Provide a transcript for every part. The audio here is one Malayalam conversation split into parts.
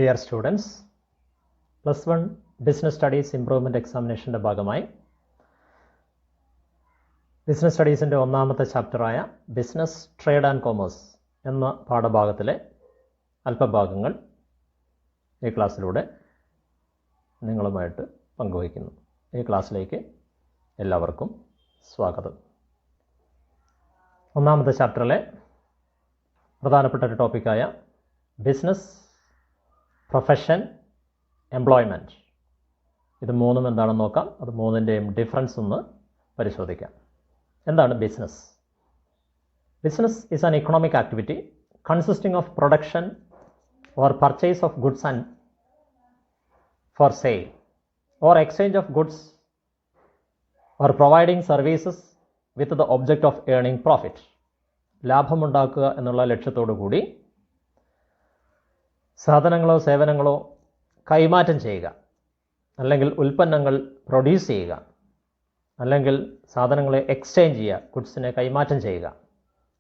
dear students, +1 Business Studies Improvement Examinationന്റെ ഭാഗമായി ബിസിനസ് സ്റ്റഡീസിൻ്റെ ഒന്നാമത്തെ ചാപ്റ്ററായ ബിസിനസ് ട്രേഡ് ആൻഡ് കൊമേഴ്സ് എന്ന പാഠഭാഗത്തിലെ അല്പഭാഗങ്ങൾ ഈ ക്ലാസ്സിലൂടെ നിങ്ങളുമായിട്ട് പങ്കുവയ്ക്കുന്നു. ഈ ക്ലാസ്സിലേക്ക് എല്ലാവർക്കും സ്വാഗതം. ഒന്നാമത്തെ ചാപ്റ്ററിലെ പ്രധാനപ്പെട്ട ഒരു ടോപ്പിക്കായ ബിസിനസ്, പ്രൊഫഷൻ, എംപ്ലോയ്മെൻറ്റ്, ഇത് മൂന്നും എന്താണെന്ന് നോക്കാം. അത് മൂന്നിൻ്റെയും ഡിഫറൻസ് ഒന്ന് പരിശോധിക്കാം. എന്താണ് business? Business is an economic activity consisting of production or purchase of goods and for sale or exchange of goods or providing services with the object of earning profit. ലാഭമുണ്ടാക്കുക എന്നുള്ള ലക്ഷ്യത്തോടു കൂടി സാധനങ്ങളോ സേവനങ്ങളോ കൈമാറ്റം ചെയ്യുക, അല്ലെങ്കിൽ ഉൽപ്പന്നങ്ങൾ പ്രൊഡ്യൂസ് ചെയ്യുക, അല്ലെങ്കിൽ സാധനങ്ങളെ എക്സ്ചേഞ്ച് ചെയ്യുക, ഗുഡ്സിനെ കൈമാറ്റം ചെയ്യുക,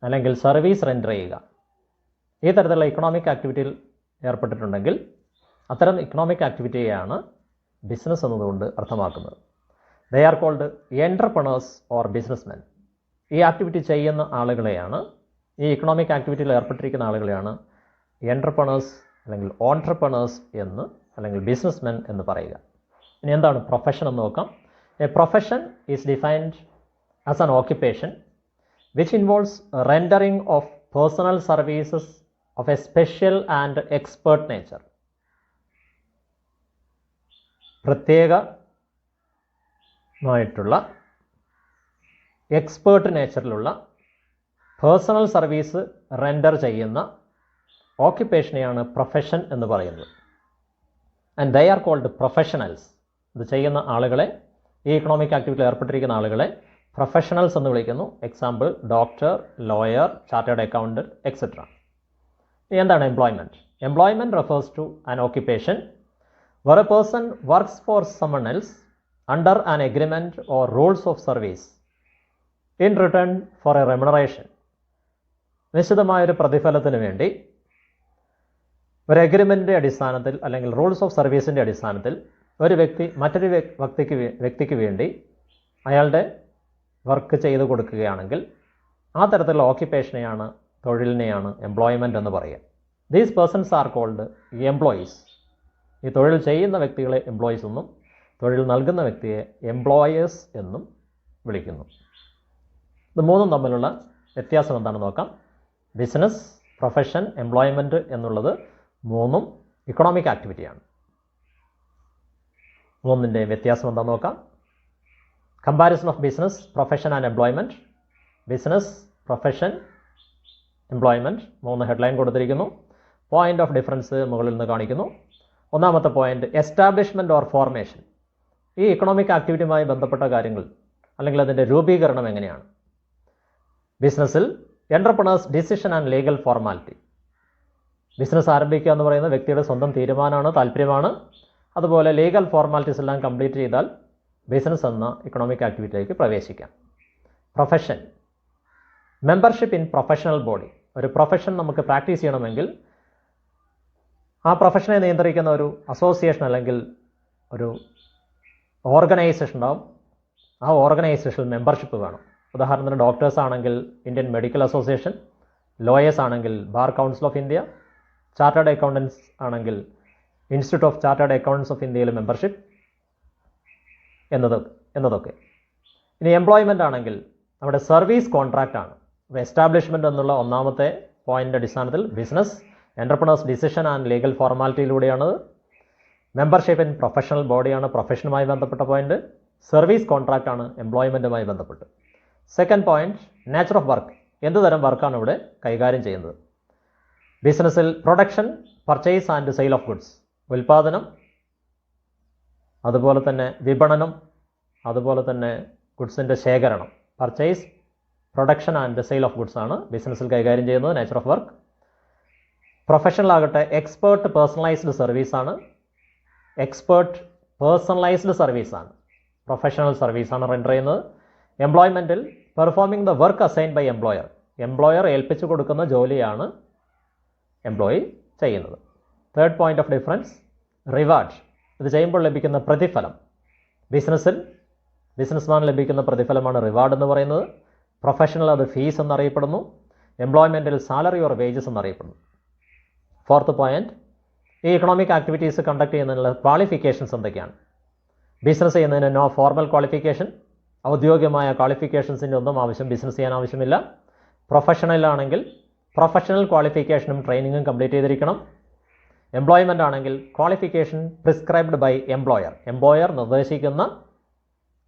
അല്ലെങ്കിൽ സർവീസ് റെൻഡർ ചെയ്യുക. ഈ തരത്തിലുള്ള ഇക്കണോമിക് ആക്ടിവിറ്റിയിൽ ഏർപ്പെട്ടിട്ടുണ്ടെങ്കിൽ അത്തരം ഇക്കണോമിക് ആക്ടിവിറ്റിയെയാണ് ബിസിനസ് എന്നതുകൊണ്ട് അർത്ഥമാക്കുന്നത്. They are called entrepreneurs or businessmen. ഈ ആക്ടിവിറ്റി ചെയ്യുന്ന ആളുകളെയാണ്, ഈ ഇക്കണോമിക് ആക്ടിവിറ്റിയിൽ ഏർപ്പെട്ടിരിക്കുന്ന ആളുകളെയാണ് എൻ്റർപ്രണേഴ്സ് അല്ലെങ്കിൽ ഓൺട്രപ്രണേഴ്സ് എന്ന്, അല്ലെങ്കിൽ ബിസിനസ്മെൻ എന്ന് പറയുക. ഇനി എന്താണ് പ്രൊഫഷൻ എന്ന് നോക്കാം. A profession is defined as an occupation which involves rendering of personal services of a special and expert nature. പ്രത്യേകമായിട്ടുള്ള എക്സ്പേർട്ട് നേച്ചറിലുള്ള പേഴ്സണൽ സർവീസ് റെൻഡർ ചെയ്യുന്ന ഓക്യുപ്പേഷനെയാണ് പ്രൊഫഷൻ എന്ന് പറയുന്നത്. And they are called professionals. ഇത് ചെയ്യുന്ന ആളുകളെ, ഈ ഇക്കണോമിക് ആക്ടിവിറ്റിയിൽ ഏർപ്പെട്ടിരിക്കുന്ന ആളുകളെ പ്രൊഫഷണൽസ് എന്ന് വിളിക്കുന്നു. Example doctor, lawyer, chartered accountant, etcetera. ഇനി എന്താണ് employment? Employment refers to an occupation where a person works for someone else under an agreement or rules of service in return for a remuneration. നിശ്ചിതമായൊരു പ്രതിഫലത്തിന് വേണ്ടി ഒരു എഗ്രിമെൻ്റിൻ്റെ അടിസ്ഥാനത്തിൽ അല്ലെങ്കിൽ റൂൾസ് ഓഫ് സർവീസിൻ്റെ അടിസ്ഥാനത്തിൽ ഒരു വ്യക്തി മറ്റൊരു വ്യക്തിക്ക് വേണ്ടി അയാളുടെ വർക്ക് ചെയ്തു കൊടുക്കുകയാണെങ്കിൽ ആ തരത്തിലുള്ള ഓക്യുപ്പേഷനെയാണ്, തൊഴിലിനെയാണ് എംപ്ലോയ്മെൻറ്റ് എന്ന് പറയുക. These persons are called employees. ഈ തൊഴിൽ ചെയ്യുന്ന വ്യക്തികളെ എംപ്ലോയീസ് എന്നും തൊഴിൽ നൽകുന്ന വ്യക്തിയെ എംപ്ലോയേഴ്സ് എന്നും വിളിക്കുന്നു. ഇത് മൂന്നും തമ്മിലുള്ള വ്യത്യാസം എന്താണെന്ന് നോക്കാം. ബിസിനസ്, പ്രൊഫഷൻ, എംപ്ലോയ്മെൻറ്റ് എന്നുള്ളത് മൂന്നും ഇക്കണോമിക് ആക്ടിവിറ്റിയാണ്. മൂന്നിൻ്റെ വ്യത്യാസം എന്താണെന്ന് നോക്കാം. Comparison of business, profession and employment. Business, profession, employment, മൂന്ന് ഹെഡ്ലൈൻ കൊടുത്തിരിക്കുന്നു. പോയിൻ്റ് ഓഫ് ഡിഫറൻസ് മുകളിൽ നിന്ന് കാണിക്കുന്നു. ഒന്നാമത്തെ പോയിന്റ്, എസ്റ്റാബ്ലിഷ്മെൻറ്റ് ഓർ ഫോർമേഷൻ. ഈ ഇക്കണോമിക് ആക്ടിവിറ്റിയുമായി ബന്ധപ്പെട്ട കാര്യങ്ങൾ അല്ലെങ്കിൽ അതിൻ്റെ രൂപീകരണം എങ്ങനെയാണ്? ബിസിനസ്സിൽ entrepreneurs decision and legal formality. Business ആരംഭിക്കുക എന്ന് പറയുന്നത് വ്യക്തിയുടെ സ്വന്തം തീരുമാനമാണ്, താല്പര്യമാണ്. അതുപോലെ ലീഗൽ ഫോർമാലിറ്റീസ് എല്ലാം കംപ്ലീറ്റ് ചെയ്താൽ ബിസിനസ് എന്ന ഇക്കണോമിക് ആക്ടിവിറ്റിയിലേക്ക് പ്രവേശിക്കാം. Profession, membership in professional body. ഒരു പ്രൊഫഷൻ നമുക്ക് പ്രാക്ടീസ് ചെയ്യണമെങ്കിൽ ആ പ്രൊഫഷനെ നിയന്ത്രിക്കുന്ന ഒരു അസോസിയേഷൻ അല്ലെങ്കിൽ ഒരു ഓർഗനൈസേഷൻ ഉണ്ടാവും. ആ ഓർഗനൈസേഷനിൽ മെമ്പർഷിപ്പ് വേണം. ഉദാഹരണത്തിന് ഡോക്ടേഴ്സ് ആണെങ്കിൽ ഇന്ത്യൻ മെഡിക്കൽ അസോസിയേഷൻ, ലോയേഴ്സ് ആണെങ്കിൽ bar council of India, chartered accountants ആണെങ്കിൽ institute of chartered accountants of ഇന്ത്യയിൽ മെമ്പർഷിപ്പ് എന്നതൊക്കെ. ഇനി എംപ്ലോയ്മെൻ്റ് ആണെങ്കിൽ നമ്മുടെ സർവീസ് കോൺട്രാക്റ്റ് ആണ്. അപ്പോൾ എസ്റ്റാബ്ലിഷ്മെൻറ്റ് എന്നുള്ള ഒന്നാമത്തെ പോയിൻ്റിൻ്റെ അടിസ്ഥാനത്തിൽ business, entrepreneurs decision and legal ഫോർമാലിറ്റിയിലൂടെയാണ്. മെമ്പർഷിപ്പ് ഇൻ പ്രൊഫഷണൽ ബോഡിയാണ് പ്രൊഫഷനുമായി ബന്ധപ്പെട്ട പോയിന്റ്. സർവീസ് കോൺട്രാക്റ്റ് ആണ് എംപ്ലോയ്മെൻറ്റുമായി ബന്ധപ്പെട്ട്. Second point, nature of work. എന്ത് തരം വർക്കാണ് ഇവിടെ കൈകാര്യം ചെയ്യുന്നത്? ബിസിനസ്സിൽ production, purchase and sale of goods. ഉൽപ്പാദനം, അതുപോലെ തന്നെ വിപണനം, അതുപോലെ തന്നെ ഗുഡ്സിൻ്റെ ശേഖരണം. Purchase, production and sale of goods ആണ് ബിസിനസ്സിൽ കൈകാര്യം ചെയ്യുന്നത്. Nature of work. പ്രൊഫഷണലാകട്ടെ എക്സ്പേർട്ട് പേഴ്സണലൈസ്ഡ് സർവീസാണ്. എക്സ്പേർട്ട് പേഴ്സണലൈസ്ഡ് സർവീസാണ്, പ്രൊഫഷണൽ സർവീസാണ് റെൻഡർ ചെയ്യുന്നത്. എംപ്ലോയ്മെൻറ്റിൽ performing the work assigned by employer. Employer ഏൽപ്പിച്ചു കൊടുക്കുന്ന ജോലിയാണ് എംപ്ലോയി ചെയ്യുന്നത്. Third point of difference reward. ഇത് ചെയ്യുമ്പോൾ ലഭിക്കുന്ന പ്രതിഫലം. ബിസിനസ്മാൻ ലഭിക്കുന്ന പ്രതിഫലമാണ് റിവാർഡ് എന്ന് പറയുന്നത്. പ്രൊഫഷണൽ അത് ഫീസ് എന്നറിയപ്പെടുന്നു. എംപ്ലോയ്മെൻറ്റിൽ സാലറി ഓർ വേജസ് എന്നറിയപ്പെടുന്നു. ഫോർത്ത് പോയിന്റ്, ഈ ഇക്കണോമിക് ആക്ടിവിറ്റീസ് കണ്ടക്ട് ചെയ്യുന്നതിനുള്ള ക്വാളിഫിക്കേഷൻസ് എന്തൊക്കെയാണ്? ബിസിനസ് ചെയ്യുന്നതിന് നോ ഫോർമൽ ക്വാളിഫിക്കേഷൻ, ഔദ്യോഗികമായ ക്വാളിഫിക്കേഷൻസിൻ്റെ ഒന്നും ബിസിനസ് ചെയ്യാൻ ആവശ്യമില്ല. പ്രൊഫഷണലാണെങ്കിൽ പ്രൊഫഷണൽ ക്വാളിഫിക്കേഷനും ട്രെയിനിങ്ങും കംപ്ലീറ്റ് ചെയ്തിരിക്കണം. എംപ്ലോയ്മെൻ്റ് ആണെങ്കിൽ ക്വാളിഫിക്കേഷൻ പ്രിസ്ക്രൈബ്ഡ് ബൈ എംപ്ലോയർ നിർദ്ദേശിക്കുന്ന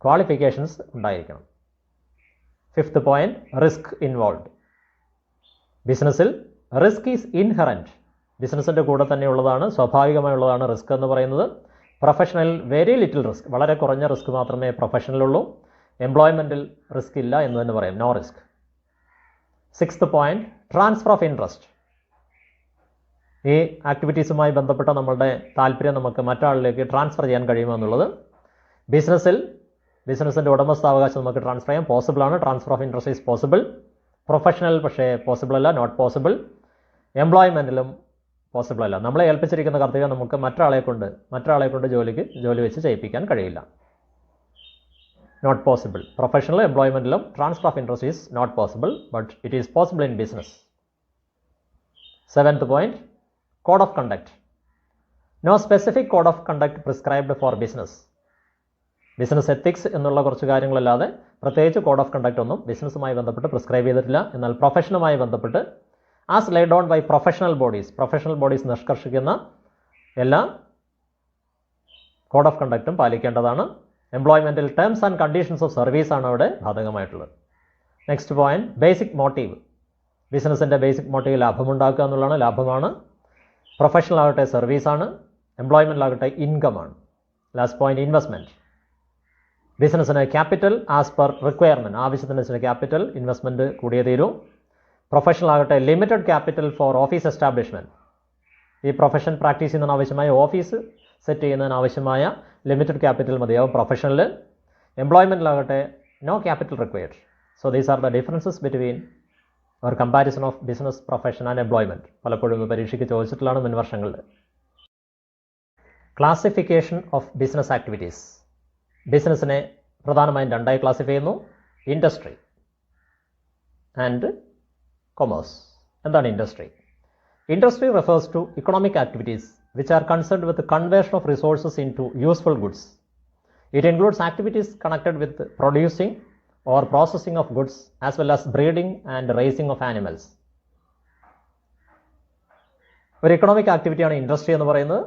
ക്വാളിഫിക്കേഷൻസ് ഉണ്ടായിരിക്കണം. Fifth point, risk involve. ബിസിനസ്സിൽ റിസ്ക് ഈസ് ഇൻഹറൻറ്റ്. ബിസിനസ്സിൻ്റെ കൂടെ തന്നെയുള്ളതാണ്, സ്വാഭാവികമായുള്ളതാണ് റിസ്ക് എന്ന് പറയുന്നത്. പ്രൊഫഷണൽ വെരി ലിറ്റിൽ റിസ്ക്, വളരെ കുറഞ്ഞ റിസ്ക് മാത്രമേ പ്രൊഫഷണലുള്ളൂ. എംപ്ലോയ്മെൻറ്റിൽ റിസ്ക് ഇല്ല എന്ന് തന്നെ പറയാം, no risk. Sixth point, transfer of interest. ഈ ആക്ടിവിറ്റീസുമായി ബന്ധപ്പെട്ട നമ്മളുടെ താല്പര്യം നമുക്ക് മറ്റൊരാളിലേക്ക് ട്രാൻസ്ഫർ ചെയ്യാൻ കഴിയുമെന്നുള്ളത്. ബിസിനസ്സിൻ്റെ ഉടമസ്ഥാവകാശം നമുക്ക് ട്രാൻസ്ഫർ ചെയ്യാൻ പോസിബിളാണ്. Transfer of interest is possible. Professional പക്ഷേ പോസിബിൾ അല്ല, നോട്ട് പോസിബിൾ. എംപ്ലോയ്മെൻറ്റിലും പോസിബിൾ അല്ല. നമ്മളെ ഏൽപ്പിച്ചിരിക്കുന്ന കർത്തവ്യം നമുക്ക് മറ്റൊരാളെ കൊണ്ട് ജോലി വെച്ച് ചെയ്യിപ്പിക്കാൻ കഴിയില്ല. Not possible. പ്രൊഫഷണൽ എംപ്ലോയ്മെൻറ്റിലും transfer of interest is not possible, but it is possible in business. Seventh point, code of conduct. No specific code of conduct prescribed for business. Business ethics എന്നുള്ള കുറച്ച് കാര്യങ്ങളല്ലാതെ പ്രത്യേകിച്ച് കോഡ് ഓഫ് കണ്ടക്ട് ഒന്നും ബിസിനസ്സുമായി ബന്ധപ്പെട്ട് പ്രിസ്ക്രൈബ് ചെയ്തിട്ടില്ല. എന്നാൽ പ്രൊഫഷനുമായി ബന്ധപ്പെട്ട് as laid on by professional bodies നിഷ്കർഷിക്കുന്ന എല്ലാ കോഡ് ഓഫ് കണ്ടക്റ്റും പാലിക്കേണ്ടതാണ്. എംപ്ലോയ്മെൻറ്റിൽ terms and conditions of service ആണ് അവിടെ ബാധകമായിട്ടുള്ളത്. Next point, basic motive. ബിസിനസ്സിൻ്റെ ബേസിക് മോട്ടീവ് ലാഭമുണ്ടാക്കുക എന്നുള്ളതാണ്, ലാഭമാണ്. പ്രൊഫഷണൽ ആകട്ടെ സർവീസാണ്, എംപ്ലോയ്മെൻറ്റിലാകട്ടെ ഇൻകമാണ്. Last point, investment. ബിസിനസ്സിന് ക്യാപിറ്റൽ ആസ് പെർ റിക്വയർമെൻറ്റ്, ആവശ്യത്തിനനുസരിച്ച് ക്യാപിറ്റൽ ഇൻവെസ്റ്റ്മെൻറ്റ് കൂടിയേ തീരൂ. പ്രൊഫഷണൽ ആകട്ടെ limited capital for office establishment. ഈ പ്രൊഫഷൻ പ്രാക്ടീസ് ചെയ്യുന്നതിന് ആവശ്യമായ ഓഫീസ് സെറ്റ് ചെയ്യുന്നതിന് ആവശ്യമായ ലിമിറ്റഡ് ക്യാപിറ്റൽ മതിയാവും പ്രൊഫഷണൽ. എംപ്ലോയ്മെൻറ്റിലാകട്ടെ no capital required. So these are the differences between or comparison of business, profession and employment. പലപ്പോഴും പരീക്ഷയ്ക്ക് ചോദിച്ചിട്ടുള്ളതാണ് മുൻ വർഷങ്ങളിൽ. Classification of business activities. ബിസിനസ്സിനെ പ്രധാനമായും രണ്ടായി ക്ലാസിഫൈ ചെയ്യുന്നു, ഇൻഡസ്ട്രി ആൻഡ് കൊമേഴ്സ്. എന്താണ് industry? Industry refers to economic activities which are concerned with the conversion of resources into useful goods. It includes activities connected with producing or processing of goods as well as breeding and raising of animals. ഒരു ഇക്കണോമിക് ആക്ടിവിറ്റിയാണ് ഇൻഡസ്ട്രി എന്ന് പറയുന്നത്.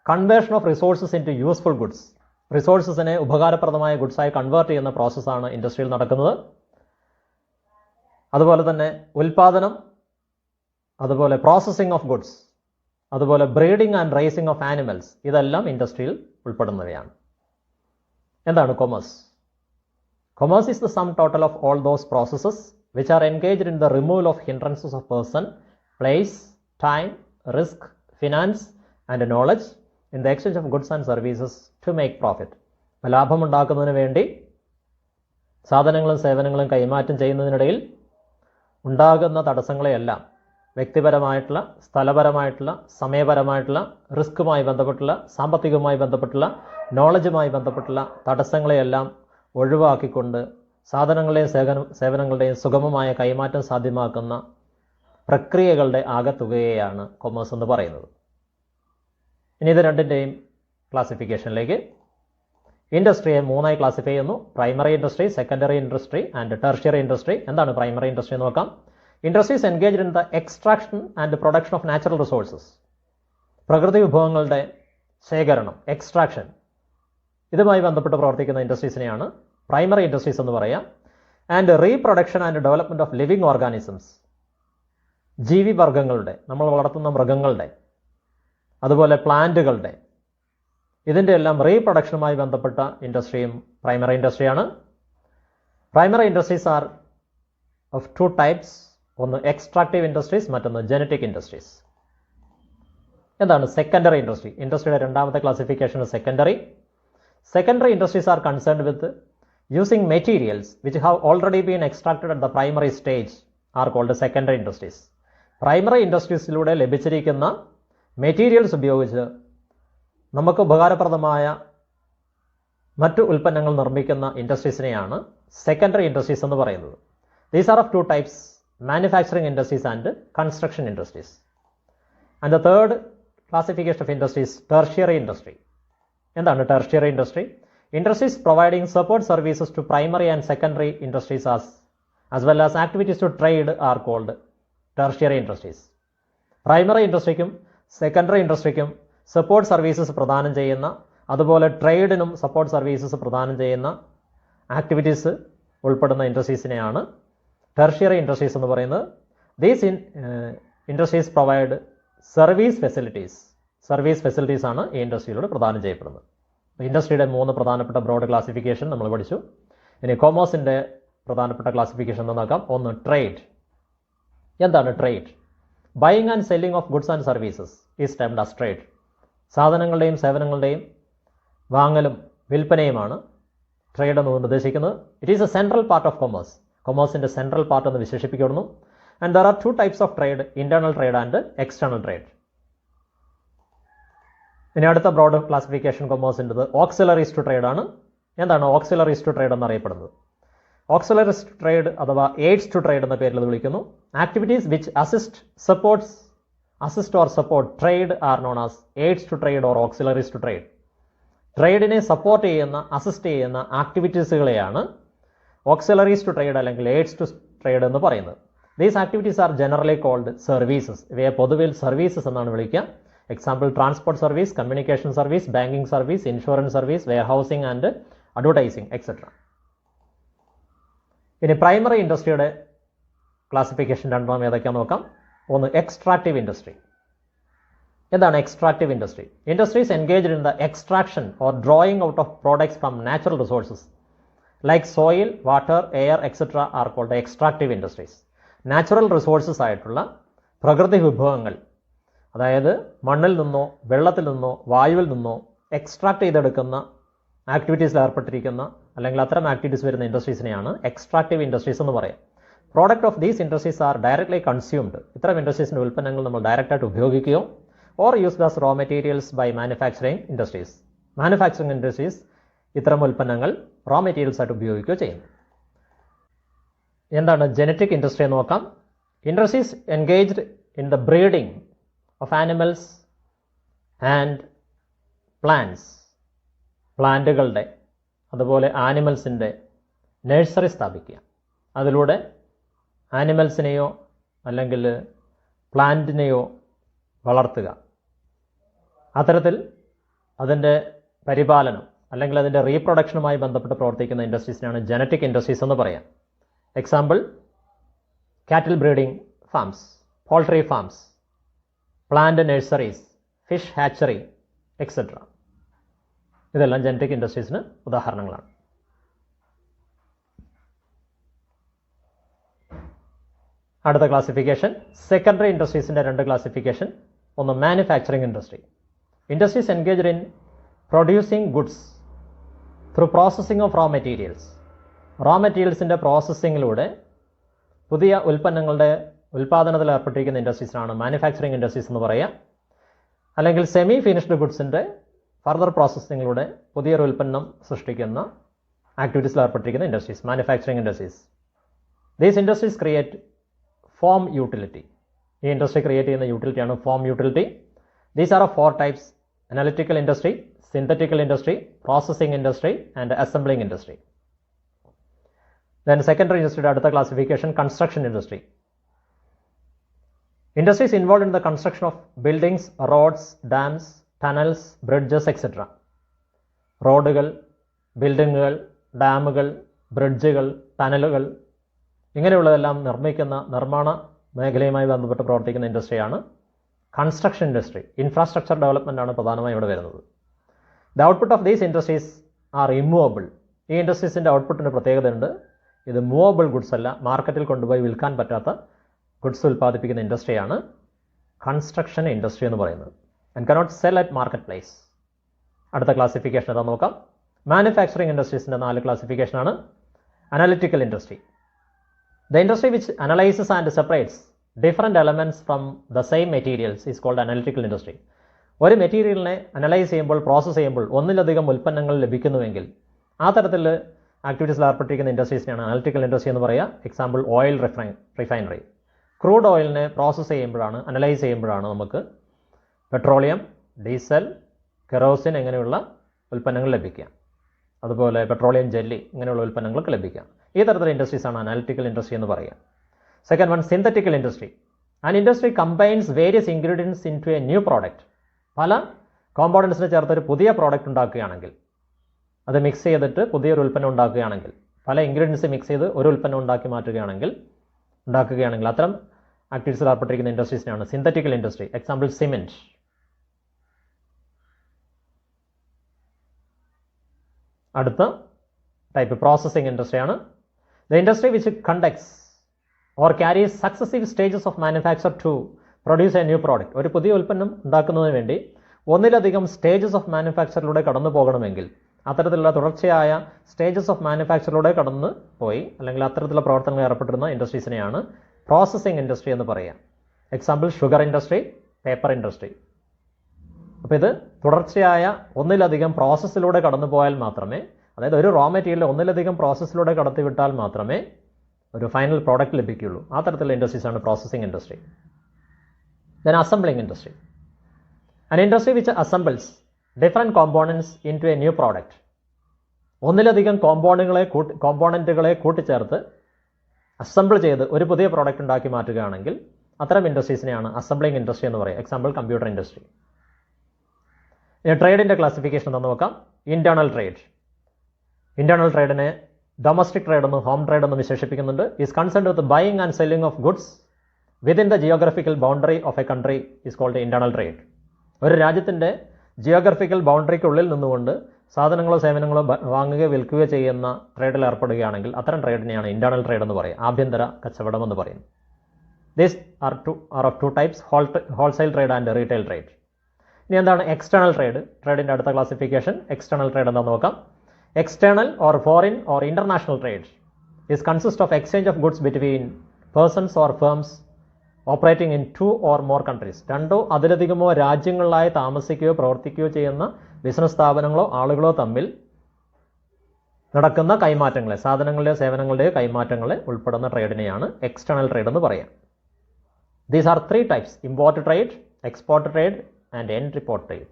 Conversion of resources into useful goods. റിസോഴ്സസിനെ ഉപകാരപ്രദമായ ഗുഡ്സായി കൺവേർട്ട് ചെയ്യുന്ന പ്രോസസ്സാണ് ഇൻഡസ്ട്രിയിൽ നടക്കുന്നത്. അതുപോലെ തന്നെ ഉൽപാദനം, അതുപോലെ പ്രോസസ്സിംഗ് ഓഫ് ഗുഡ്സ്, അതുപോലെ breeding and raising of animals, ഇതെല്ലാം ഇൻഡസ്ട്രിയിൽ ഉൾപ്പെടുന്നവയാണ്. എന്താണ് commerce? Commerce is the sum total of all those processes which are engaged in the removal of hindrances of person, place, time, risk, finance and knowledge in the exchange of goods and services to make profit. ലാഭമുണ്ടാക്കുന്നതിന് വേണ്ടി സാധനങ്ങളും സേവനങ്ങളും കൈമാറ്റം ചെയ്യുന്നതിനിടയിൽ ഉണ്ടാകുന്ന തടസ്സങ്ങളെയെല്ലാം വ്യക്തിപരമായിട്ടുള്ള, സ്ഥലപരമായിട്ടുള്ള, സമയപരമായിട്ടുള്ള, റിസ്ക്കുമായി ബന്ധപ്പെട്ടുള്ള, സാമ്പത്തികവുമായി ബന്ധപ്പെട്ടുള്ള, നോളജുമായി ബന്ധപ്പെട്ടുള്ള തടസ്സങ്ങളെയെല്ലാം ഒഴിവാക്കിക്കൊണ്ട് സാധനങ്ങളുടെയും സേവനങ്ങളുടെയും സുഗമമായ കൈമാറ്റം സാധ്യമാക്കുന്ന പ്രക്രിയകളുടെ ആകെത്തുകയാണ് കൊമേഴ്സ് എന്ന് പറയുന്നത്. ഇനി ഇത് രണ്ടിൻ്റെയും ക്ലാസിഫിക്കേഷനിലേക്ക്. ഇൻഡസ്ട്രിയെ മൂന്നായി ക്ലാസിഫൈ ചെയ്യുന്നു, primary industry, secondary industry and tertiary industry. എന്താണ് പ്രൈമറി ഇൻഡസ്ട്രി എന്ന് നോക്കാം. Industries engaged in the extraction and production of natural resources. പ്രകൃതി വിഭവങ്ങളുടെ ശേഖരണം, എക്സ്ട്രാക്ഷൻ, ഇതുമായി ബന്ധപ്പെട്ട് പ്രവർത്തിക്കുന്ന ഇൻഡസ്ട്രീസിനെയാണ് പ്രൈമറി ഇൻഡസ്ട്രീസ് എന്ന് പറയാം. And reproduction and development of living organisms. ജീവിവർഗങ്ങളുടെ, നമ്മൾ വളർത്തുന്ന മൃഗങ്ങളുടെ, അതുപോലെ പ്ലാന്റുകളുടെ, ഇതിൻ്റെ എല്ലാം റീപ്രൊഡക്ഷനുമായി ബന്ധപ്പെട്ട ഇൻഡസ്ട്രിയും പ്രൈമറി ഇൻഡസ്ട്രിയാണ്. Primary industries are of two types. ഒന്ന് എക്സ്ട്രാക്റ്റീവ് ഇൻഡസ്ട്രീസ്, മറ്റൊന്ന് ജനറ്റിക് ഇൻഡസ്ട്രീസ്. എന്താണ് സെക്കൻഡറി ഇൻഡസ്ട്രി? ഇൻഡസ്ട്രിയുടെ രണ്ടാമത്തെ classification secondary. Secondary industries are concerned with using materials which have already been extracted at the primary stage are called secondary industries. Primary ഇൻഡസ്ട്രീസിലൂടെ ലഭിച്ചിരിക്കുന്ന മെറ്റീരിയൽസ് ഉപയോഗിച്ച് നമുക്ക് ഉപകാരപ്രദമായ മറ്റു ഉൽപ്പന്നങ്ങൾ നിർമ്മിക്കുന്ന ഇൻഡസ്ട്രീസിനെയാണ് സെക്കൻഡറി ഇൻഡസ്ട്രീസ് എന്ന് പറയുന്നത്. These are of two types, manufacturing industries and construction industries. And the third classification of industries, tertiary industry. എന്താണ് tertiary industry? Industries providing support services to primary and secondary industries as well as activities to trade are called tertiary industries. Primary ഇൻഡസ്ട്രിക്കും സെക്കൻഡറി ഇൻഡസ്ട്രിക്കും സപ്പോർട്ട് സർവീസസ് പ്രദാനം ചെയ്യുന്ന, അതുപോലെ ട്രേഡിനും സപ്പോർട്ട് സർവീസസ് പ്രദാനം ചെയ്യുന്ന ആക്ടിവിറ്റീസ് ഉൾപ്പെടുന്ന ഇൻഡസ്ട്രീസിനെയാണ് ടെർഷ്യറി ഇൻഡസ്ട്രീസ് എന്ന് പറയുന്നത്. These industries provide service facilities ആണ് ഈ ഇൻഡസ്ട്രിയിലൂടെ പ്രദാനം ചെയ്യപ്പെടുന്നത്. ഇൻഡസ്ട്രിയുടെ 3 പ്രധാനപ്പെട്ട ബ്രോഡ് ക്ലാസിഫിക്കേഷൻ നമ്മൾ പഠിച്ചു. ഇനി കൊമേഴ്സിൻ്റെ പ്രധാനപ്പെട്ട ക്ലാസിഫിക്കേഷൻ എന്ന് നോക്കാം. ഒന്ന്, ട്രേഡ്. എന്താണ് trade? Buying and selling of goods and services is termed as trade. സാധനങ്ങളുടെയും സേവനങ്ങളുടെയും വാങ്ങലും വിൽപ്പനയുമാണ് ട്രേഡ് എന്ന് ഉദ്ദേശിക്കുന്നത്. It is a central part of commerce. കൊമേഴ്സിൻ്റെ സെൻട്രൽ പാർട്ട് എന്ന് വിശേഷിപ്പിക്കപ്പെടുന്നു. And there are 2 types of trade, internal trade and external trade. ഇനി അടുത്ത ബ്രോഡ് ക്ലാസിഫിക്കേഷൻ കൊമേഴ്സിൻ്റെത് ഓക്സിലറീസ് ടു ട്രേഡ് ആണ്. എന്താണ് ഓക്സിലറീസ് ടു ട്രേഡ് എന്നറിയപ്പെടുന്നത്? ഓക്സിലറീസ് ടു ട്രേഡ് അഥവാ എയ്ഡ്സ് ടു ട്രേഡ് എന്ന പേരിൽ അത് വിളിക്കുന്നു. Activities which assist or support trade are known as aids to trade or auxiliaries to trade. ട്രേഡിനെ സപ്പോർട്ട് ചെയ്യുന്ന, അസിസ്റ്റ് ചെയ്യുന്ന ആക്ടിവിറ്റീസുകളെയാണ് ഓക്സിലറീസ് ടു ട്രേഡ് അല്ലെങ്കിൽ എയ്ഡ്സ് ടു ട്രേഡ് എന്ന് പറയുന്നത്. These activities are generally called services. ഇവയെ പൊതുവിൽ സർവീസസ് എന്നാണ് വിളിക്കുക. Example, transport service, communication service, banking service, insurance service, warehousing and advertising etcetera. ഇനി പ്രൈമറി ഇൻഡസ്ട്രിയുടെ ക്ലാസിഫിക്കേഷൻ രണ്ടെണ്ണം ഏതൊക്കെയാണെന്ന് നോക്കാം. ഒന്ന്, എക്സ്ട്രാക്റ്റീവ് ഇൻഡസ്ട്രി. എന്താണ് extractive industry? Industries engaged in the extraction or drawing out of products from natural resources like soil, water, air etcetera are called extractive industries. Natural resources ആയിട്ടുള്ള പ്രകൃതി വിഭവങ്ങൾ, അതായത് മണ്ണിൽ നിന്നോ വെള്ളത്തിൽ നിന്നോ വായുവിൽ നിന്നോ എക്സ്ട്രാക്ട് ചെയ്തെടുക്കുന്ന ആക്ടിവിറ്റീസിൽ ഏർപ്പെട്ടിരിക്കുന്ന അല്ലെങ്കിൽ അത്തരം ആക്ടിവിറ്റീസ് വരുന്ന ഇൻഡസ്ട്രീസിനെയാണ് എക്സ്ട്രാക്റ്റീവ് ഇൻഡസ്ട്രീസ് എന്ന് പറയാം. Product of these industries are directly consumed. ഇത്തരം ഇൻഡസ്ട്രീസിൻ്റെ ഉൽപ്പന്നങ്ങൾ നമ്മൾ ഡയറക്റ്റായിട്ട് ഉപയോഗിക്കുകയോ or used as raw materials by manufacturing industries. Manufacturing industries ഇത്തരം ഉൽപ്പന്നങ്ങൾ റോ മെറ്റീരിയൽസ് ആയിട്ട് ഉപയോഗിക്കുകയോ ചെയ്യുന്നു. എന്താണ് ജനറ്റിക് ഇൻഡസ്ട്രി എന്ന് നോക്കാം. Industries engaged in the breeding of animals and plants. പ്ലാന്റുകളുടെ അതുപോലെ ആനിമൽസിൻ്റെ നഴ്സറി സ്ഥാപിക്കുക. അതിലൂടെ ആനിമൽസിനെയോ അല്ലെങ്കിൽ പ്ലാന്റിനെയോ വളർത്തുക. അത്തരത്തിൽ അതിൻ്റെ പരിപാലനം അല്ലെങ്കിൽ അതിൻ്റെ റീപ്രൊഡക്ഷനുമായി ബന്ധപ്പെട്ട് പ്രവർത്തിക്കുന്ന ഇൻഡസ്ട്രീസിനാണ് ജനറ്റിക് ഇൻഡസ്ട്രീസ് എന്ന് പറയാം. Example, cattle breeding farms, poultry farms, plant nurseries, fish hatchery etcetera. ഇതെല്ലാം ജനറ്റിക് ഇൻഡസ്ട്രീസിന് ഉദാഹരണങ്ങളാണ്. അടുത്ത ക്ലാസിഫിക്കേഷൻ, സെക്കൻഡറി ഇൻഡസ്ട്രീസിൻ്റെ 2 ക്ലാസിഫിക്കേഷൻ. ഒന്ന്, manufacturing industry. Industries engaged in producing goods through processing of raw materials. Raw മെറ്റീരിയൽസിൻ്റെ പ്രോസസ്സിങ്ങിലൂടെ പുതിയ ഉൽപ്പന്നങ്ങളുടെ ഉൽപ്പാദനത്തിൽ ഏർപ്പെട്ടിരിക്കുന്ന ഇൻഡസ്ട്രീസിനാണ് മാനുഫാക്ചറിങ് ഇൻഡസ്ട്രീസ് എന്ന് പറയുക. അല്ലെങ്കിൽ സെമി ഫിനിഷ്ഡ് ഗുഡ്സിൻ്റെ ഫർദർ പ്രോസസ്സിങ്ങിലൂടെ പുതിയൊരു ഉൽപ്പന്നം സൃഷ്ടിക്കുന്ന ആക്ടിവിറ്റീസിൽ ഏർപ്പെട്ടിരിക്കുന്ന industries, manufacturing industries. These industries create form utility. ഈ ഇൻഡസ്ട്രി ക്രിയേറ്റ് ചെയ്യുന്ന യൂട്ടിലിറ്റിയാണ് form utility. These are of 4 types: analytical industry, synthetical industry, processing industry and assembling industry. Then secondary ഇൻഡസ്ട്രിയുടെ അടുത്ത classification, construction industry. Industries involved in the construction of buildings, roads, dams, tunnels, bridges, etc. റോഡുകൾ, ബിൽഡിങ്ങുകൾ, ഡാമുകൾ, ബ്രിഡ്ജുകൾ, ടണലുകൾ ഇങ്ങനെയുള്ളതെല്ലാം നിർമ്മാണ മേഖലയുമായി ബന്ധപ്പെട്ട് പ്രവർത്തിക്കുന്ന ഇൻഡസ്ട്രിയാണ് കൺസ്ട്രക്ഷൻ ഇൻഡസ്ട്രി. ഇൻഫ്രാസ്ട്രക്ചർ ഡെവലപ്മെൻ്റ് ആണ് പ്രധാനമായും ഇവിടെ വരുന്നത്. The output of these industries are immovable. ഈ ഇൻഡസ്ട്രീസിൻ്റെ ഔട്ട്പുട്ടിന് പ്രത്യേകതയുണ്ട്. ഇത് മൂവബിൾ ഗുഡ്സ് അല്ല, മാർക്കറ്റിൽ കൊണ്ടുപോയി വിൽക്കാൻ പറ്റാത്ത ഗുഡ്സ് ഉൽപ്പാദിപ്പിക്കുന്ന ഇൻഡസ്ട്രിയാണ് കൺസ്ട്രക്ഷൻ ഇൻഡസ്ട്രി എന്ന് പറയുന്നത്. And cannot sell at market place. അടുത്ത ക്ലാസിഫിക്കേഷൻ ഏതാ നോക്കാം. മാനുഫാക്ചറിങ് ഇൻഡസ്ട്രീസിൻ്റെ 4 ക്ലാസിഫിക്കേഷനാണ്. Analytical industry, the industry which analyses and separates different elements from the same materials is called analytical industry. ഒരു മെറ്റീരിയലിനെ അനലൈസ് ചെയ്യുമ്പോൾ പ്രോസസ്സ് ചെയ്യുമ്പോൾ ഒന്നിലധികം ഉൽപ്പന്നങ്ങൾ ലഭിക്കുന്നുവെങ്കിൽ ആ തരത്തിൽ ആക്ടിവിറ്റീസിൽ ഏർപ്പെട്ടിരിക്കുന്ന ഇൻഡസ്ട്രീസിനെയാണ് അനലിറ്റിക്കൽ ഇൻഡസ്ട്രി എന്ന് പറയുക. Example oil refinery. ക്രൂഡ് ഓയിലിനെ പ്രോസസ്സ് ചെയ്യുമ്പോഴാണ്, അനലൈസ് ചെയ്യുമ്പോഴാണ് നമുക്ക് പെട്രോളിയം, ഡീസൽ, കെറോസിൻ ഇങ്ങനെയുള്ള ഉൽപ്പന്നങ്ങൾ ലഭിക്കുക. അതുപോലെ പെട്രോളിയം ജെല്ലി ഇങ്ങനെയുള്ള ഉൽപ്പന്നങ്ങൾക്ക് ലഭിക്കുക. ഈ തരത്തിലുള്ള ഇൻഡസ്ട്രീസാണ് അനാലിറ്റിക്കൽ ഇൻഡസ്ട്രി എന്ന് പറയുക. Second one, synthetical industry. An industry combines various ingredients into a new product. പല കോമ്പോണൻസിനെ ചേർത്തൊരു പുതിയ പ്രോഡക്റ്റ് ഉണ്ടാക്കുകയാണെങ്കിൽ, അത് മിക്സ് ചെയ്തിട്ട് പുതിയൊരു ഉൽപ്പന്നം ഉണ്ടാക്കുകയാണെങ്കിൽ, പല ഇൻഗ്രീഡിയൻസ് മിക്സ് ചെയ്ത് ഒരു ഉൽപ്പന്നം ഉണ്ടാക്കുകയാണെങ്കിൽ അത്തരം ആക്ടിവിറ്റീസിൽ ഏർപ്പെട്ടിരിക്കുന്ന ഇൻഡസ്ട്രീസിനാണ് സിന്തറ്റിക്കൽ ഇൻഡസ്ട്രി. Example cement. അടുത്ത ടൈപ്പ് പ്രോസസ്സിംഗ് ഇൻഡസ്ട്രിയാണ്. The industry which conducts or carries successive stages of manufacture to produce a new product. ഒരു പുതിയ ഉൽപ്പന്നം ഉണ്ടാക്കുന്നതിന് വേണ്ടി ഒന്നിലധികം സ്റ്റേജസ് ഓഫ് മാനുഫാക്ചറിലൂടെ കടന്നു പോകണമെങ്കിൽ അത്തരത്തിലുള്ള തുടർച്ചയായ സ്റ്റേജസ് ഓഫ് മാനുഫാക്ചറിലൂടെ കടന്നു പോയി അല്ലെങ്കിൽ അത്തരത്തിലുള്ള പ്രവർത്തനങ്ങൾ ഏർപ്പെട്ടിരുന്ന ഇൻഡസ്ട്രീസിനെയാണ് പ്രോസസ്സിംഗ് ഇൻഡസ്ട്രി എന്ന് പറയുക. Example sugar industry, paper industry. അപ്പോൾ ഇത് തുടർച്ചയായ ഒന്നിലധികം പ്രോസസ്സിലൂടെ കടന്നു പോയാൽ മാത്രമേ, അതായത് ഒരു റോ മെറ്റീരിയൽ ഒന്നിലധികം പ്രോസസ്സിലൂടെ കടത്തിവിട്ടാൽ മാത്രമേ ഒരു ഫൈനൽ പ്രോഡക്റ്റ് ലഭിക്കുകയുള്ളൂ. ആ തരത്തിലുള്ള ഇൻഡസ്ട്രീസാണ് processing industry. Then assembling industry. An industry which assembles different components into a new product. ഒന്നിലധികം കോമ്പോണൻറ്റുകളെ കൂട്ടിച്ചേർത്ത് അസംബിൾ ചെയ്ത് ഒരു പുതിയ പ്രോഡക്റ്റ് ഉണ്ടാക്കി മാറ്റുകയാണെങ്കിൽ അത്തരം ഇൻഡസ്ട്രീസിനെയാണ് അസംബ്ലിംഗ് ഇൻഡസ്ട്രി എന്ന് പറയുക. Example computer industry. ട്രേഡിൻ്റെ ക്ലാസിഫിക്കേഷൻ തന്നെ നോക്കാം. Internal trade. ഇന്റേണൽ ട്രേഡിനെ ഡൊമസ്റ്റിക് ട്രേഡ് എന്നും ഹോം ട്രേഡ് എന്നും വിശേഷിപ്പിക്കുന്നുണ്ട്. Is concerned with buying and selling of goods within the geographical boundary of a country is called internal trade. ഒരു രാജ്യത്തിൻ്റെ ജിയോഗ്രഫിക്കൽ ബൗണ്ടറിക്കുള്ളിൽ നിന്നുകൊണ്ട് സാധനങ്ങളോ സേവനങ്ങളോ വാങ്ങുകയോ വിൽക്കുകയോ ചെയ്യുന്ന ട്രേഡിൽ ഏർപ്പെടുകയാണെങ്കിൽ അത്തരം ട്രേഡിനെയാണ് ഇന്റേണൽ ട്രേഡ് എന്ന് പറയുക, ആഭ്യന്തര കച്ചവടം എന്ന് പറയുന്നത്. These are of two types, wholesale trade and retail trade. ഇനി എന്താണ് എക്സ്റ്റേണൽ ട്രേഡ്? ട്രേഡിൻ്റെ അടുത്ത ക്ലാസിഫിക്കേഷൻ എക്സ്റ്റേണൽ ട്രേഡ് എന്താണെന്ന് നോക്കാം. External or foreign or international trade is consist of exchange of goods between persons or firms operating in 2 or more countries. 2 or അതിലധികമോ രാജ്യങ്ങളിലായി താമസിക്കുകയോ പ്രവർത്തിക്കുകയോ ചെയ്യുന്ന ബിസിനസ് സ്ഥാപനങ്ങളോ ആളുകളോ തമ്മിൽ നടക്കുന്ന കൈമാറ്റങ്ങളെ, സാധനങ്ങളുടെയോ സേവനങ്ങളുടെയോ കൈമാറ്റങ്ങളെ ഉൾപ്പെടുന്ന ട്രേഡിനെയാണ് എക്സ്റ്റേണൽ ട്രേഡ് എന്ന് പറയാം. These are 3 types: import trade, export trade and entrepot trade.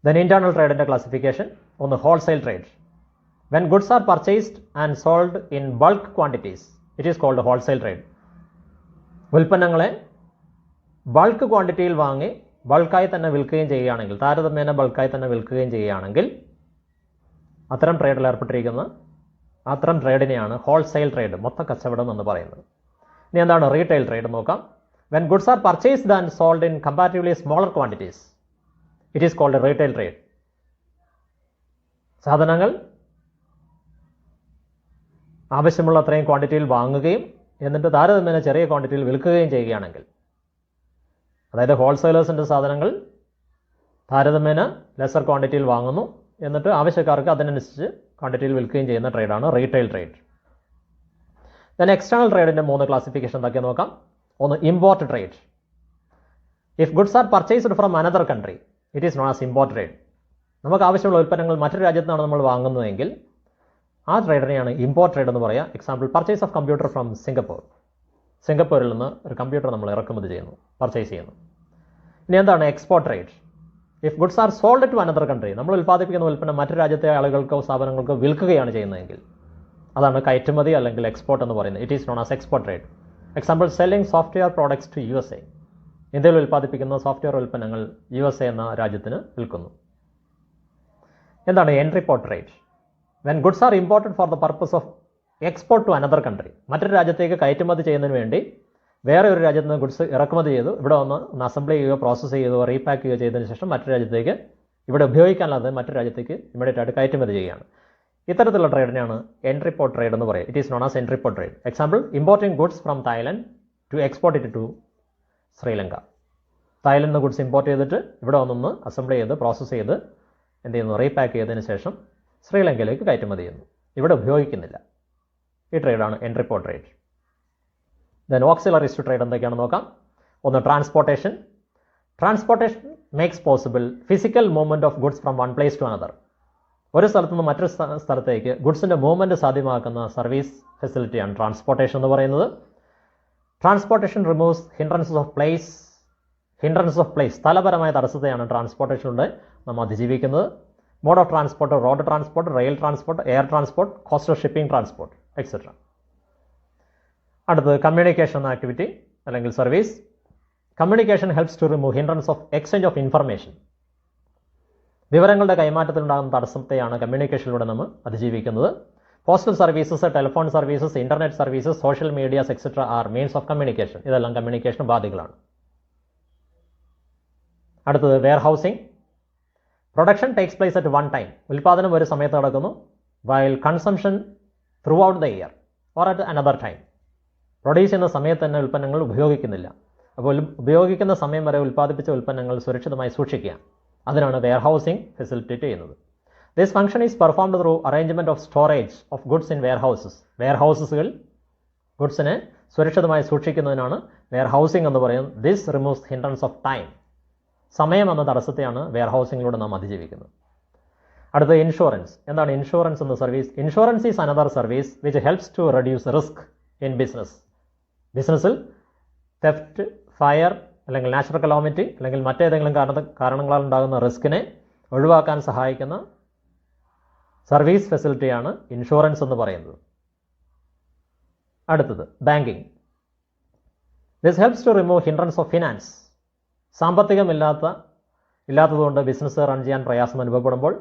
Then internal ട്രേഡിൻ്റെ ക്ലാസിഫിക്കേഷൻ. ഒന്ന്, wholesale trade. When goods are purchased and sold in bulk quantities, it is called wholesale trade. ഉൽപ്പന്നങ്ങളെ ബൾക്ക് ക്വാണ്ടിറ്റിയിൽ വാങ്ങി ബൾക്കായി തന്നെ വിൽക്കുകയും ചെയ്യുകയാണെങ്കിൽ, താരതമ്യേന ബൾക്കായി തന്നെ വിൽക്കുകയും ചെയ്യുകയാണെങ്കിൽ അത്തരം ട്രേഡിൽ ഏർപ്പെട്ടിരിക്കുന്ന അത്തരം ട്രേഡിനെയാണ് ഹോൾസെയിൽ ട്രേഡ്, മൊത്ത കച്ചവടം എന്ന് പറയുന്നത്. ഇനി എന്താണ് റീറ്റെയിൽ ട്രേഡ് നോക്കാം. When goods are purchased and sold in comparatively smaller quantities, it is called retail trade. സാധനങ്ങൾ ആവശ്യമുള്ള അത്രയും ക്വാണ്ടിറ്റിയിൽ വാങ്ങുകയും എന്നിട്ട് താരതമ്യേന ചെറിയ ക്വാണ്ടിറ്റിയിൽ വിൽക്കുകയും ചെയ്യുകയാണെങ്കിൽ, അതായത് ഹോൾസെയിലേഴ്സിൻ്റെ സാധനങ്ങൾ താരതമ്യേന ലെസർ ക്വാണ്ടിറ്റിയിൽ വാങ്ങുന്നു എന്നിട്ട് ആവശ്യക്കാർക്ക് അതിനനുസരിച്ച് ക്വാണ്ടിറ്റിയിൽ വിൽക്കുകയും ചെയ്യുന്ന ട്രേഡാണ് റീറ്റെയിൽ ട്രേഡ്. ദെൻ എക്സ്റ്റേണൽ ട്രേഡിൻ്റെ 3 ക്ലാസിഫിക്കേഷൻ എന്തൊക്കെ നോക്കാം. ഒന്ന്, import trade. If goods are purchased from another country, it is known as import trade. നമുക്ക് ആവശ്യമുള്ള ഉൽപ്പന്നങ്ങൾ മറ്റൊരു രാജ്യത്തു നിന്നാണ് നമ്മൾ വാങ്ങുന്നതെങ്കിൽ ആ ട്രേഡിനെയാണ് ഇമ്പോർട്ട് ട്രേഡ് എന്ന് പറയുക. Example, purchase of computer from Singapore. സിംഗപ്പൂരിൽ നിന്ന് ഒരു കമ്പ്യൂട്ടർ നമ്മൾ ഇറക്കുമതി ചെയ്യുന്നു, പർച്ചേസ് ചെയ്യുന്നു. ഇനി എന്താണ് export trade? If goods are sold to another country, നമ്മൾ ഉൽപ്പാദിപ്പിക്കുന്ന ഉൽപ്പന്നം മറ്റു രാജ്യത്തെ ആളുകൾക്കോ സ്ഥാപനങ്ങൾക്കോ വിൽക്കുകയാണ് ചെയ്യുന്നതെങ്കിൽ അതാണ് കയറ്റുമതി അല്ലെങ്കിൽ എക്സ്പോർട്ട് എന്ന് പറയുന്നത്. It is known as export trade. Example, selling software products to USA. ഇന്ത്യയിൽ ഉൽപ്പാദിപ്പിക്കുന്ന സോഫ്റ്റ്വെയർ ഉൽപ്പന്നങ്ങൾ USA എന്ന രാജ്യത്തിന് വിൽക്കുന്നു. എന്താണ് എൻട്രിപോർട്ട് trade? When goods are imported for the purpose of export to another country, മറ്റൊരു രാജ്യത്തേക്ക് കയറ്റുമതി ചെയ്യുന്നതിന് വേണ്ടി വേറെ ഒരു രാജ്യത്ത് നിന്ന് ഗുഡ്സ് ഇറക്കുമതി ചെയ്തു ഇവിടെ ഒന്ന് അസംബിൾ ചെയ്യുകയോ പ്രോസസ്സ് ചെയ്യുകയോ റീപാക്ക് ചെയ്യുകയോ ചെയ്തതിന് ശേഷം മറ്റൊരു രാജ്യത്തേക്ക് ഇവിടെ ഉപയോഗിക്കാനല്ലാതെ മറ്റൊരു രാജ്യത്തേക്ക് ഇമ്മീഡിയറ്റ് ആയിട്ട് കയറ്റുമതി ചെയ്യുകയാണ്. ഇത്തരത്തിലുള്ള ട്രേഡിനെയാണ് എൻട്രിപോർട്ട് ട്രേഡ് എന്ന് പറയുക. It is known as entrepot trade. Example, importing goods from Thailand to export it to Sri Lanka. തായ്ലൻഡിൽ നിന്ന് ഗുഡ്സ് ഇമ്പോർട്ട് ചെയ്തിട്ട് ഇവിടെ ഒന്നൊന്ന് അസംബിൾ ചെയ്ത് പ്രോസസ്സ് ചെയ്ത് എന്ത് ചെയ്യുന്നു, റീപാക്ക് ചെയ്തതിന് ശേഷം ശ്രീലങ്കയിലേക്ക് കയറ്റുമതി ചെയ്യുന്നു, ഇവിടെ ഉപയോഗിക്കുന്നില്ല. ഈ ട്രേഡാണ് entrepot trade. Then auxiliaries to trade എന്തൊക്കെയാണെന്ന് നോക്കാം. ഒന്ന് transportation. Transportation makes possible physical movement of goods from one place to another. ഒരു സ്ഥലത്തു നിന്ന് മറ്റൊരു സ്ഥലത്തേക്ക് ഗുഡ്സിൻ്റെ മൂവ്മെൻറ്റ് സാധ്യമാക്കുന്ന സർവീസ് ഫെസിലിറ്റിയാണ് ട്രാൻസ്പോർട്ടേഷൻ എന്ന് പറയുന്നത്. Transportation removes hindrances of place. സ്ഥലപരമായ തടസ്സത്തെയാണ് ട്രാൻസ്പോർട്ടേഷനിലൂടെ നമ്മൾ അതിജീവിക്കുന്നത്. Mode of transport, road transport, rail transport, air transport, coastal shipping transport etcetera. അടുത്തത് കമ്മ്യൂണിക്കേഷൻ എന്ന ആക്ടിവിറ്റി അല്ലെങ്കിൽ service. Communication helps to remove hindrance of exchange of information. വിവരങ്ങളുടെ കൈമാറ്റത്തിലുണ്ടാകുന്ന തടസ്സത്തെയാണ് കമ്മ്യൂണിക്കേഷനിലൂടെ നമ്മൾ അതിജീവിക്കുന്നത്. Postal services, telephone services, internet services, social medias etcetera are means of communication. ഇതെല്ലാം കമ്മ്യൂണിക്കേഷൻ ഉപാധികളാണ്. അടുത്തത് warehousing. Production takes place at one time. ഉൽപ്പാദനം ഒരു സമയത്ത് നടക്കുന്നു. While consumption throughout the year or at another time. Produce ചെയ്യുന്ന സമയത്ത് തന്നെ ഉൽപ്പന്നങ്ങൾ ഉപയോഗിക്കുന്നില്ല. അപ്പോൾ ഉപയോഗിക്കുന്ന സമയം വരെ ഉൽപ്പാദിപ്പിച്ച ഉൽപ്പന്നങ്ങൾ സുരക്ഷിതമായി സൂക്ഷിക്കുക. അതിനാണ് വെയർ ഹൗസിംഗ് ഫെസിലിറ്റേറ്റ് ചെയ്യുന്നത്. This function is performed through arrangement of storage of goods in warehouses. വെയർ ഹൗസസുകൾ ഗുഡ്സിനെ സുരക്ഷിതമായി സൂക്ഷിക്കുന്നതിനാണ് വെയർ ഹൗസിംഗ് എന്ന് പറയുന്നത്. This removes hindrance of time. സമയം എന്ന തടസ്സത്തെയാണ് വെയർ ഹൗസിങ്ങിലൂടെ നാം അതിജീവിക്കുന്നത്. അടുത്ത ഇൻഷുറൻസ്. എന്താണ് ഇൻഷുറൻസ് എന്ന service? Insurance is another service which helps to reduce risk in business. ബിസിനസ്സിൽ തെഫ്റ്റ്, ഫയർ അല്ലെങ്കിൽ നാച്ചുറൽ കലോമിറ്റി അല്ലെങ്കിൽ മറ്റേതെങ്കിലും കാരണങ്ങളാൽ ഉണ്ടാകുന്ന റിസ്കിനെ ഒഴിവാക്കാൻ സഹായിക്കുന്ന സർവീസ് ഫെസിലിറ്റിയാണ് ഇൻഷുറൻസ് എന്ന് പറയുന്നത്. അടുത്തത് banking. This helps to remove hindrance of finance. ഇല്ലാത്തതുകൊണ്ട് ബിസിനസ് റൺ ചെയ്യാൻ പ്രയാസം അനുഭവപ്പെടുമ്പോൾ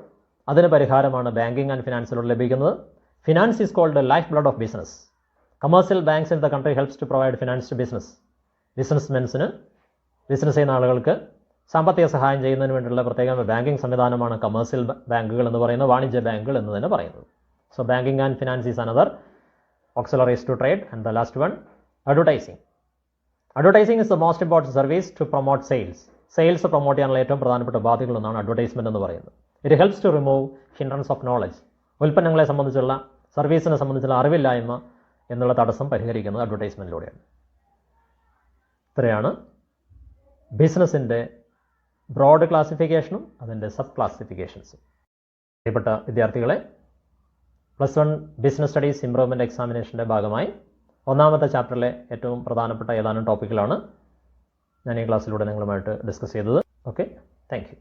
അതിന് പരിഹാരമാണ് ബാങ്കിങ് ആൻഡ് ഫിനാൻസിലൂടെ ലഭിക്കുന്നത്. Finance is called life blood of business. Commercial banks in the country helps to provide finance to business. ബിസിനസ്മെൻസിന്, ബിസിനസ് ചെയ്യുന്ന ആളുകൾക്ക് സാമ്പത്തിക സഹായം ചെയ്യുന്നതിന് വേണ്ടിയുള്ള പ്രത്യേക ബാങ്കിങ് സംവിധാനമാണ് കമേഴ്സ്യൽ ബാങ്കുകൾ എന്ന് പറയുന്നത്, വാണിജ്യ ബാങ്കുകൾ എന്ന് തന്നെ പറയുന്നത്. So banking and finance is another auxiliaries to trade. And the last one advertising. Advertising is the most important service to promote sales. Sales promote ചെയ്യാനുള്ള ഏറ്റവും പ്രധാനപ്പെട്ട ഉപാധികളൊന്നാണ് അഡ്വർടൈസ്മെൻറ്റ് എന്ന് പറയുന്നത്. It helps to remove hindrance of knowledge. ഉൽപ്പന്നങ്ങളെ സംബന്ധിച്ചുള്ള, സർവീസിനെ സംബന്ധിച്ചുള്ള അറിവില്ലായ്മ എന്നുള്ള തടസ്സം പരിഹരിക്കുന്നത് അഡ്വർടൈസ്മെൻറ്റിലൂടെയാണ്. ഇത്രയാണ് ബിസിനസ്സിൻ്റെ ബ്രോഡ് ക്ലാസിഫിക്കേഷനും അതിൻ്റെ സബ് ക്ലാസിഫിക്കേഷൻസും. പ്രിയപ്പെട്ട വിദ്യാർത്ഥികളെ, +1 ബിസിനസ് സ്റ്റഡീസ് ഇംപ്രൂവ്മെൻറ്റ് എക്സാമിനേഷൻ്റെ ഭാഗമായി ഒന്നാമത്തെ ചാപ്റ്ററിലെ ഏറ്റവും പ്രധാനപ്പെട്ട ഏതാനും ടോപ്പിക്കുകളാണ് ഞാൻ ഈ ക്ലാസ്സിലൂടെ നിങ്ങളുമായിട്ട് ഡിസ്കസ് ചെയ്തത്. Okay, thank you.